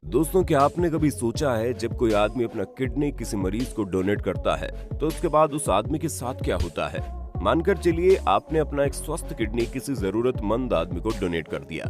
दोस्तों, क्या आपने कभी सोचा है जब कोई आदमी अपना किडनी किसी मरीज को डोनेट करता है तो उसके बाद उस आदमी के साथ क्या होता है। मानकर चलिए आपने अपना एक स्वस्थ किडनी किसी जरूरतमंद आदमी को डोनेट कर दिया।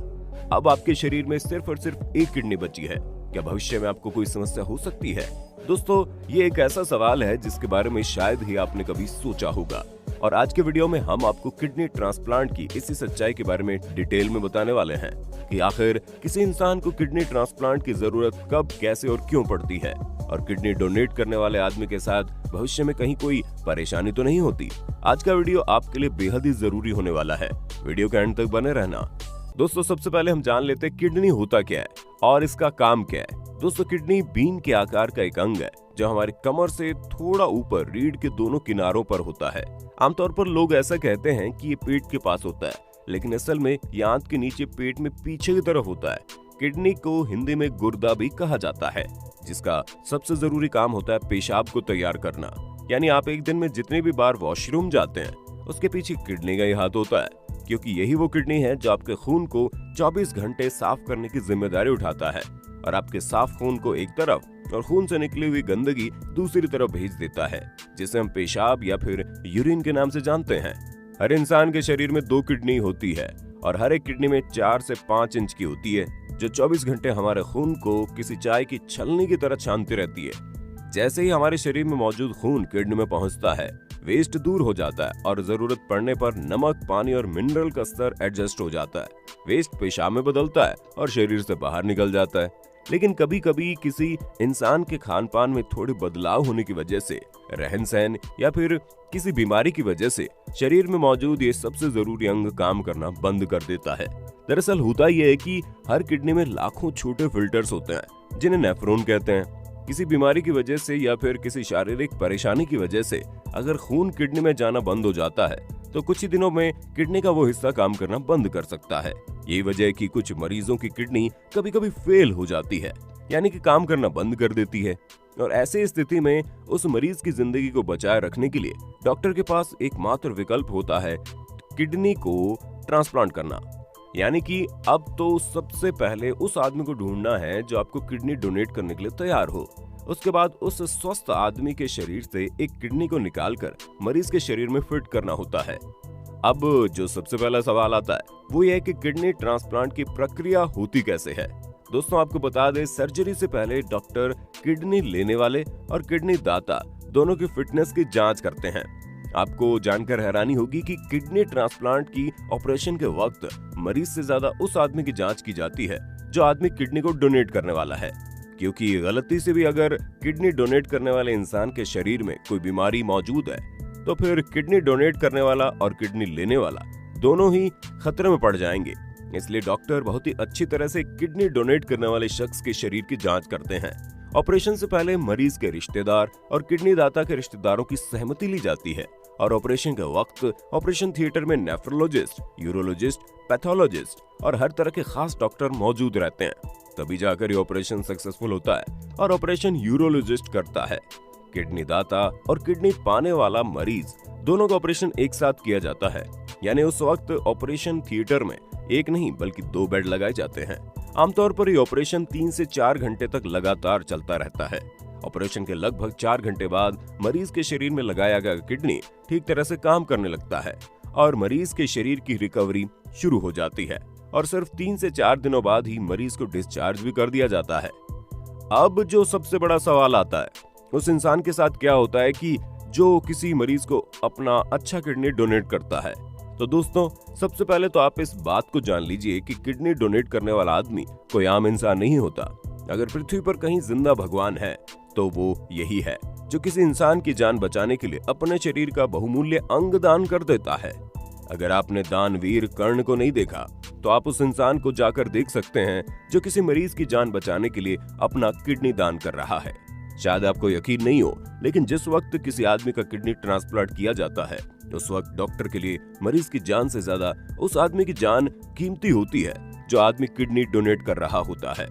अब आपके शरीर में सिर्फ और सिर्फ एक किडनी बची है। क्या भविष्य में आपको कोई समस्या हो सकती है? दोस्तों, ये एक ऐसा सवाल है जिसके बारे में शायद ही आपने कभी सोचा होगा। और आज के वीडियो में हम आपको किडनी ट्रांसप्लांट की इसी सच्चाई के बारे में डिटेल में बताने वाले हैं कि आखिर किसी इंसान को किडनी ट्रांसप्लांट की जरूरत कब, कैसे और क्यों पड़ती है, और किडनी डोनेट करने वाले आदमी के साथ भविष्य में कहीं कोई परेशानी तो नहीं होती। आज का वीडियो आपके लिए बेहद ही जरूरी होने वाला है। वीडियो के अंत तक बने रहना। दोस्तों, सबसे पहले हम जान लेते हैं किडनी होता क्या है और इसका काम क्या है। दोस्तों, किडनी बीन के आकार का एक अंग है जो हमारी कमर से थोड़ा ऊपर रीढ़ के दोनों किनारों पर होता है। आमतौर पर लोग ऐसा कहते हैं कि ये पेट के पास होता है, लेकिन असल में ये आंत के नीचे पेट में पीछे की तरफ होता है। किडनी को हिंदी में गुर्दा भी कहा जाता है, जिसका सबसे जरूरी काम होता है पेशाब को तैयार करना। यानी आप एक दिन में जितनी भी बार वॉशरूम जाते हैं उसके पीछे किडनी का ही हाथ होता है, क्योंकि यही वो किडनी है जो आपके खून को 24 घंटे साफ करने की जिम्मेदारी उठाता है और आपके साफ खून को एक तरफ और खून से निकली हुई गंदगी दूसरी तरफ भेज देता है, जिसे हम पेशाब या फिर यूरिन के नाम से जानते हैं। हर इंसान के शरीर में 2 किडनी होती है और हर एक किडनी में 4 से 5 इंच की होती है, जो 24 घंटे हमारे खून को किसी चाय की छलनी की तरह छानती रहती है। जैसे ही हमारे शरीर में मौजूद खून किडनी में पहुंचता है, वेस्ट दूर हो जाता है और जरूरत पड़ने पर नमक, पानी और मिनरल का स्तर एडजस्ट हो जाता है। वेस्ट पेशाब में बदलता है और शरीर से बाहर निकल जाता है। लेकिन कभी कभी किसी इंसान के खान पान में थोड़े बदलाव होने की वजह से, रहन सहन या फिर किसी बीमारी की वजह से शरीर में मौजूद ये सबसे जरूरी अंग काम करना बंद कर देता है। दरअसल होता यह है कि हर किडनी में लाखों छोटे फिल्टर्स होते हैं जिन्हें नेफ्रॉन कहते हैं। किसी बीमारी की वजह से या फिर किसी शारीरिक परेशानी की वजह से अगर खून किडनी में जाना बंद हो जाता है तो कुछ ही दिनों में किडनी का वो हिस्सा काम करना बंद कर सकता है। यही वजह है कि कुछ मरीजों की किडनी कभी कभी फेल हो जाती है, यानी कि काम करना बंद कर देती है। और ऐसे स्थिति में उस मरीज की जिंदगी को बचाए रखने के लिए डॉक्टर के पास एकमात्र विकल्प होता है किडनी को ट्रांसप्लांट करना। यानी कि अब तो सबसे पहले उस आदमी को ढूंढना है जो आपको किडनी डोनेट करने के लिए तैयार हो। उसके बाद उस स्वस्थ आदमी के शरीर से एक किडनी को निकालकर मरीज के शरीर में फिट करना होता है। अब जो सबसे पहला सवाल आता है वो ये है कि किडनी ट्रांसप्लांट की प्रक्रिया होती कैसे है। दोस्तों, आपको बता दें, सर्जरी से पहले डॉक्टर किडनी लेने वाले और किडनी दाता दोनों की फिटनेस की जांच करते हैं। आपको जानकर हैरानी होगी कि किडनी ट्रांसप्लांट की ऑपरेशन के वक्त मरीज से ज्यादा उस आदमी की जांच की जाती है जो आदमी किडनी को डोनेट करने वाला है, क्योंकि गलती से भी अगर किडनी डोनेट करने वाले इंसान के शरीर में कोई बीमारी मौजूद है तो फिर किडनी डोनेट करने वाला और किडनी लेने वाला दोनों ही खतरे में पड़ जाएंगे। इसलिए डॉक्टर बहुत ही अच्छी तरह से किडनी डोनेट करने वाले शख्स के शरीर की जांच करते हैं। ऑपरेशन से पहले मरीज के रिश्तेदार और किडनी दाता के रिश्तेदारों की सहमति ली जाती है और ऑपरेशन के वक्त ऑपरेशन थिएटर में नेफ्रोलॉजिस्ट, यूरोलॉजिस्ट, पैथोलॉजिस्ट और हर तरह के खास डॉक्टर मौजूद रहते हैं। तभी जाकर ये ऑपरेशन सक्सेसफुल होता है और ऑपरेशन यूरोलॉजिस्ट करता है। किडनी दाता और किडनी पाने वाला मरीज दोनों का ऑपरेशन एक साथ किया जाता है। यानी उस वक्त ऑपरेशन थिएटर में एक नहीं बल्कि 2 बेड लगाए जाते हैं। आमतौर पर ये ऑपरेशन 3 से 4 घंटे तक लगातार चलता रहता है। ऑपरेशन के लगभग 4 घंटे बाद मरीज के शरीर में लगाया गया किडनी ठीक तरह से काम करने लगता है और मरीज के शरीर की रिकवरी शुरू हो जाती है और सिर्फ 3 से 4 दिनों बाद ही मरीज को डिस्चार्ज भी कर दिया जाता है। अब जो सबसे बड़ा सवाल आता है उस इंसान के साथ क्या होता है कि जो किसी मरीज को अपना अच्छा किडनी डोनेट करता है। तो दोस्तों, सबसे पहले तो आप इस बात को जान लीजिए कि किडनी डोनेट करने वाला आदमी कोई आम इंसान नहीं होता। अगर पृथ्वी पर कहीं जिंदा भगवान है तो वो यही है जो किसी इंसान की जान बचाने के लिए अपने शरीर का बहुमूल्य अंग दान कर देता है। अगर आपने दानवीर कर्ण को नहीं देखा तो आप उस इंसान को जाकर देख सकते हैं जो किसी मरीज की जान बचाने के लिए अपना किडनी दान कर रहा है। शायद आपको यकीन नहीं हो, लेकिन जिस वक्त किसी आदमी का किडनी ट्रांसप्लांट किया जाता है उस वक्त डॉक्टर के लिए मरीज की जान से ज्यादा उस आदमी की जान कीमती होती है जो आदमी किडनी डोनेट कर रहा होता है।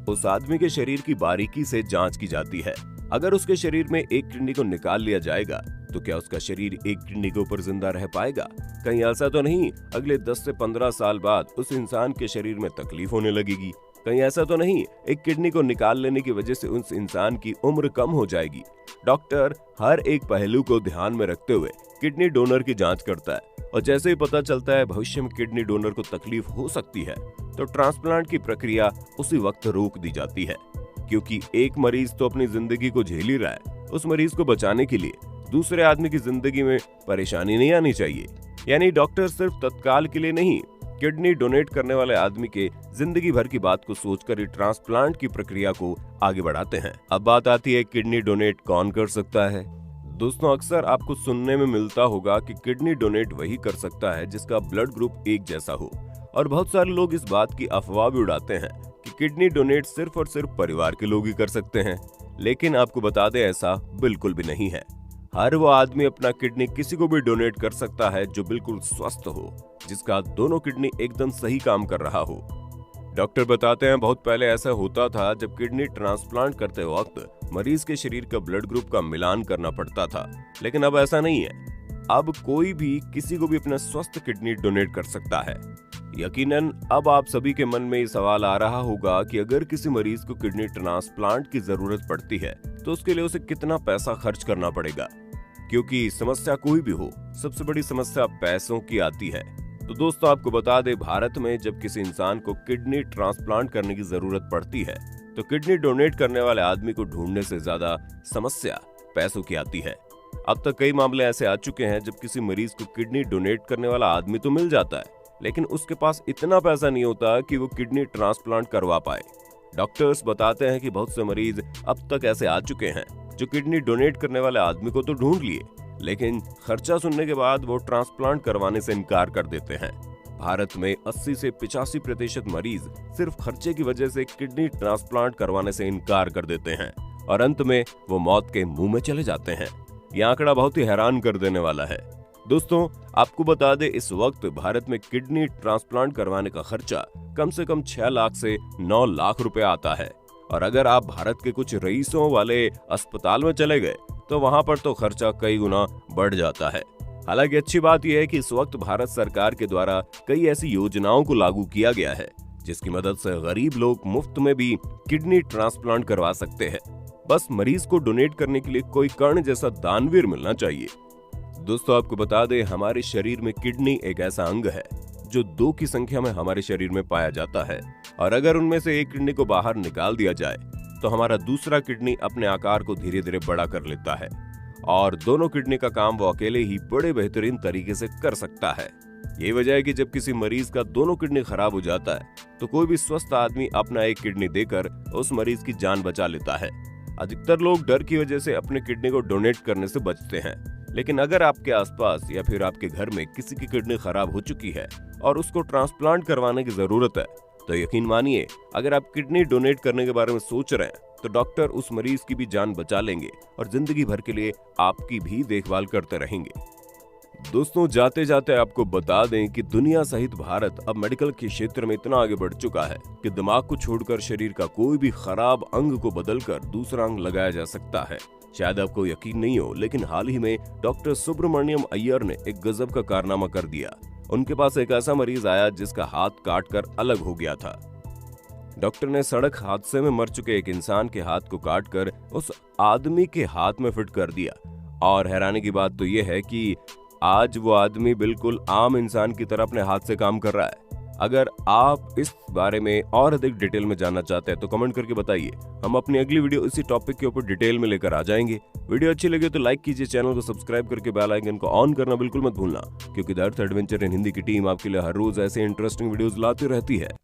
उस आदमी के शरीर की बारीकी से जांच की जाती है। अगर उसके शरीर में एक किडनी को निकाल लिया जाएगा तो क्या उसका शरीर एक किडनी के ऊपर जिंदा रह पाएगा? कहीं ऐसा तो नहीं अगले 10 से 15 साल बाद उस इंसान के शरीर में तकलीफ होने लगेगी। कहीं ऐसा तो नहीं एक किडनी को निकाल लेने की वजह से उस इंसान की उम्र कम हो जाएगी। डॉक्टर हर एक पहलू को ध्यान में रखते हुए किडनी डोनर की जांच करता है और जैसे ही पता चलता है भविष्य में किडनी डोनर को तकलीफ हो सकती है तो ट्रांसप्लांट की प्रक्रिया उसी वक्त रोक दी जाती है, क्योंकि एक मरीज तो अपनी जिंदगी को झेल ही रहा है। उस मरीज को बचाने के लिए दूसरे आदमी की जिंदगी में परेशानी नहीं आनी चाहिए। यानी डॉक्टर सिर्फ तत्काल के लिए नहीं, किडनी डोनेट करने वाले आदमी के जिंदगी भर की बात को सोचकर ही ट्रांसप्लांट की प्रक्रिया को आगे बढ़ाते हैं। अब बात आती है किडनी डोनेट कौन कर सकता है। दोस्तों, अक्सर आपको सुनने में मिलता होगा कि किडनी डोनेट वही कर सकता है जिसका ब्लड ग्रुप एक जैसा हो, और बहुत सारे लोग इस बात की अफवाह भी उड़ाते हैं कि किडनी डोनेट सिर्फ और सिर्फ परिवार के लोग ही कर सकते हैं। लेकिन आपको बता दें, ऐसा बिल्कुल भी नहीं है। हर वो आदमी अपना किडनी किसी को भी डोनेट कर सकता है जो बिल्कुल स्वस्थ हो, जिसका दोनों किडनी एकदम सही काम कर रहा हो। डॉक्टर बताते हैं बहुत पहले ऐसा होता था जब किडनी ट्रांसप्लांट करते वक्त मरीज के शरीर का ब्लड ग्रुप का मिलान करना पड़ता था, लेकिन अब ऐसा नहीं है। अब कोई भी किसी को भी अपना स्वस्थ किडनी डोनेट कर सकता है। यकीनन अब आप सभी के मन में ये सवाल आ रहा होगा कि अगर किसी मरीज को किडनी ट्रांसप्लांट की जरूरत पड़ती है तो उसके लिए उसे कितना पैसा खर्च करना पड़ेगा, क्योंकि समस्या कोई भी हो, सबसे बड़ी समस्या पैसों की आती है। तो दोस्तों, आपको बता दें, भारत में जब किसी इंसान को किडनी ट्रांसप्लांट करने की जरूरत पड़ती है तो किडनी डोनेट करने वाले आदमी को ढूंढने से ज्यादा समस्या पैसों की आती है। अब तक कई मामले ऐसे आ चुके हैं जब किसी मरीज को किडनी डोनेट करने वाला आदमी तो मिल जाता है, लेकिन उसके पास इतना पैसा नहीं होता कि वो किडनी ट्रांसप्लांट करवा पाए। डॉक्टर्स बताते हैं कि बहुत से मरीज अब तक ऐसे आ चुके हैं जो किडनी डोनेट करने वाले आदमी को तो ढूंढ लिए, लेकिन खर्चा सुनने के बाद वो ट्रांसप्लांट करवाने से इनकार कर देते हैं। भारत में 80 से 85% मरीज सिर्फ खर्चे की वजह से किडनी ट्रांसप्लांट करवाने से इनकार कर देते हैं और अंत में वो मौत के मुंह में चले जाते हैं। यह आंकड़ा बहुत ही हैरान कर देने वाला है। दोस्तों, आपको बता दें, इस वक्त भारत में किडनी ट्रांसप्लांट करवाने का खर्चा कम से कम 6 लाख से 9 लाख रुपए आता है, और अगर आप भारत के कुछ रईसों वाले अस्पताल में चले गए तो वहां पर तो खर्चा कई गुना बढ़ जाता है। हालांकि अच्छी बात यह है कि इस वक्त भारत सरकार के द्वारा कई ऐसी योजनाओं को लागू किया गया है जिसकी मदद से गरीब लोग मुफ्त में भी किडनी ट्रांसप्लांट करवा सकते हैं। बस मरीज को डोनेट करने के लिए कोई कर्ण जैसा दानवीर मिलना चाहिए। दोस्तों, आपको बता दें, हमारे शरीर में किडनी एक ऐसा अंग है जो 2 की संख्या में हमारे शरीर में पाया जाता है, और अगर उनमें से एक किडनी को बाहर निकाल दिया जाए तो हमारा दूसरा किडनी अपने आकार को धीरे धीरे बड़ा कर लेता है और दोनों किडनी का काम वो अकेले ही बड़े बेहतरीन तरीके से कर सकता है। यही वजह है कि जब किसी मरीज का दोनों किडनी खराब हो जाता है तो कोई भी स्वस्थ आदमी अपना एक किडनी देकर उस मरीज की जान बचा लेता है। अधिकतर लोग डर की वजह से अपने किडनी को डोनेट करने से बचते हैं, लेकिन अगर आपके आसपास या फिर आपके घर में किसी की किडनी खराब हो चुकी है और उसको ट्रांसप्लांट करवाने की जरूरत है तो यकीन मानिए, अगर आप किडनी डोनेट करने के बारे में सोच रहे हैं तो डॉक्टर उस मरीज की भी जान बचा लेंगे और जिंदगी भर के लिए आपकी भी देखभाल करते रहेंगे। दोस्तों, जाते जाते आपको बता दें कि दुनिया सहित भारत अब मेडिकल के क्षेत्र में इतना आगे बढ़ चुका है कि दिमाग को छोड़कर शरीर का कोई भी खराब अंग को बदलकर दूसरा अंग लगाया जा सकता है। शायद आपको यकीन नहीं हो, लेकिन हाल ही में डॉक्टर सुब्रमण्यम अय्यर ने एक गजब का कारनामा कर दिया। उनके पास एक ऐसा मरीज आया जिसका हाथ काटकर अलग हो गया था। डॉक्टर ने सड़क हादसे में मर चुके एक इंसान के हाथ को काटकर उस आदमी के हाथ में फिट कर दिया, और हैरानी की बात तो यह है कि आज वो आदमी बिल्कुल आम इंसान की तरह अपने हाथ से काम कर रहा है। अगर आप इस बारे में और अधिक डिटेल में जानना चाहते हैं तो कमेंट करके बताइए। हम अपनी अगली वीडियो इसी टॉपिक के ऊपर डिटेल में लेकर आ जाएंगे। वीडियो अच्छी लगे तो लाइक कीजिए, चैनल को सब्सक्राइब करके बेल आइकन को ऑन करना बिल्कुल मत भूलना, क्योंकि the earth adventure in Hindi की टीम आपके लिए हर रोज ऐसे इंटरेस्टिंग वीडियोस लाती रहती है।